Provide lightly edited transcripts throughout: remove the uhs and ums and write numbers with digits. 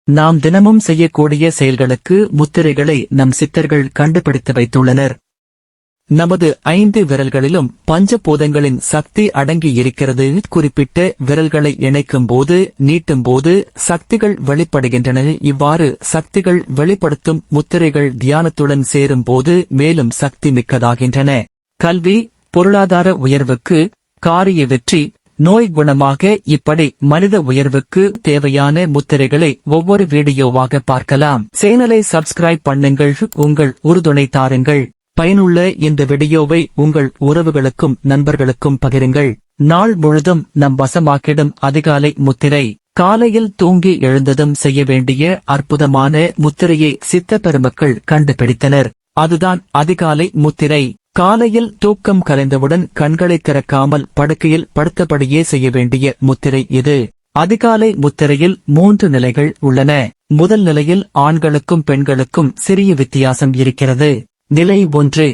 நாம் தினமும் செய்யக்கூடிய செயல்களுக்கு முத்திரைகளை நம் சித்தர்கள் கண்டுபிடித்து வைத்துள்ளனர். நமது 5 விரல்களிலும் பஞ்சபூதங்களின் சக்தி அடங்கி இருக்கிறது. குறிப்பிட்ட விரல்களை இணைக்கும் போது நீட்டும் போது சக்திகள் வெளிப்படுகின்றன. இவ்வாறு சக்திகள் வெளிப்படுத்தும் முத்திரைகள் தியானத்துடன் சேரும் போது மேலும் சக்தி மிக்கதாகின்றன. கல்வி, பொருளாதார உயர்வுக்கு, காரிய வெற்றி, நோய் குணமாக இப்படி மனித உயர்வுக்கு தேவையான முத்திரைகளை ஒவ்வொரு வீடியோவாக பார்க்கலாம். சேனலை சப்ஸ்கிரைப் பண்ணுங்கள். உங்கள் உறுதுணை தாருங்கள். பயனுள்ள இந்த வீடியோவை உங்கள் உறவுகளுக்கும் நண்பர்களுக்கும் பகிருங்கள். நாள் முழுதும் நம் வசமாக்கிடும் அதிகாலை முத்திரை. காலையில் தூங்கி எழுந்ததும் செய்ய வேண்டிய அற்புதமான முத்திரையை சித்த பெருமக்கள் கண்டுபிடித்தனர். அதுதான் அதிகாலை முத்திரை. காலையில் தூக்கம் கலைந்தவுடன் கண்களை திறக்காமல் படுக்கையில் படுத்தபடியே செய்ய வேண்டிய முத்திரை இது. அதிகாலை முத்திரையில் 3 நிலைகள் உள்ளன. முதல் நிலையில் ஆண்களுக்கும் பெண்களுக்கும் சிறிய வித்தியாசம் இருக்கிறது. நிலை 1.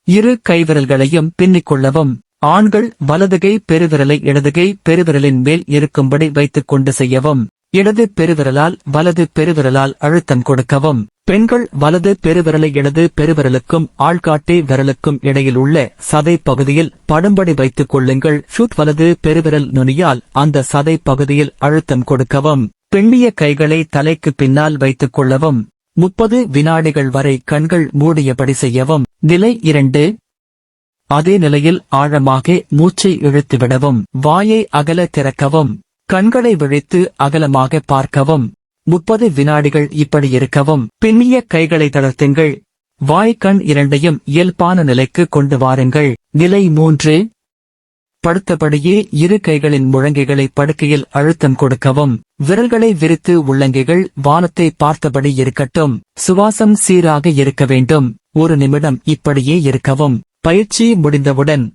இரு கைவிரல்களையும் பின்னிக் கொள்ளவும். ஆண்கள் வலதுகை பெருவிரலை இடதுகை பெருவிரலின் மேல் இருக்கும்படி வைத்துக் கொண்டு செய்யவும். இடது பெருவிரலால் வலது பெருவிரலால் அழுத்தம் கொடுக்கவும். பெண்கள் வலது பெருவிரலை இடது பெருவிரலுக்கும் ஆள்காட்டி விரலுக்கும் இடையில் உள்ள சதை பகுதியில் படும்படி வைத்துக் கொள்ளுங்கள். வலது பெருவிரல் நுனியால் அந்த சதை பகுதியில் அழுத்தம் கொடுக்கவும். பின்னிய கைகளை தலைக்கு பின்னால் வைத்துக் கொள்ளவும். 30 வினாடிகள் வரை கண்கள் மூடியபடி செய்யவும். நிலை 2. அதே நிலையில் ஆழமாக மூச்சை இழுத்துவிடவும். வாயை அகல திறக்கவும். கண்களை விழித்து அகலமாக பார்க்கவும். 30 வினாடிகள் இப்படி இருக்கவும். பின்னிய கைகளை தளர்த்துங்கள். வாய் கண் இரண்டையும் இயல்பான நிலைக்கு கொண்டு வாருங்கள். நிலை 3. படுத்தபடியே இரு கைகளின் முழங்கைகளை படுக்கையில் அழுத்தம் கொடுக்கவும். விரல்களை விரித்து உள்ளங்கைகள் வானத்தை பார்த்தபடி இருக்கட்டும். சுவாசம் சீராக இருக்க வேண்டும். 1 நிமிடம் இப்படியே இருக்கவும். பயிற்சி முடிந்தவுடன்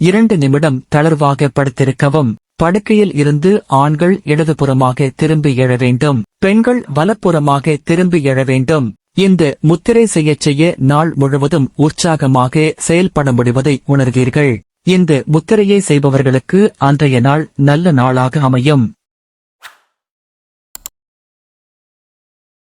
2 நிமிடம் தளர்வாக படுத்திருக்கவும். படுக்கையில் இருந்து ஆண்கள் இடதுபுறமாக திரும்பி எழ வேண்டும். பெண்கள் வலப்புறமாக திரும்பி எழ வேண்டும். இந்த முத்திரை செய்யச் செய்ய நாள் முழுவதும் உற்சாகமாக செயல்பட முடிவதை உணர்வீர்கள். இந்த முத்திரையை செய்பவர்களுக்கு அன்றைய நாள் நல்ல நாளாக அமையும்.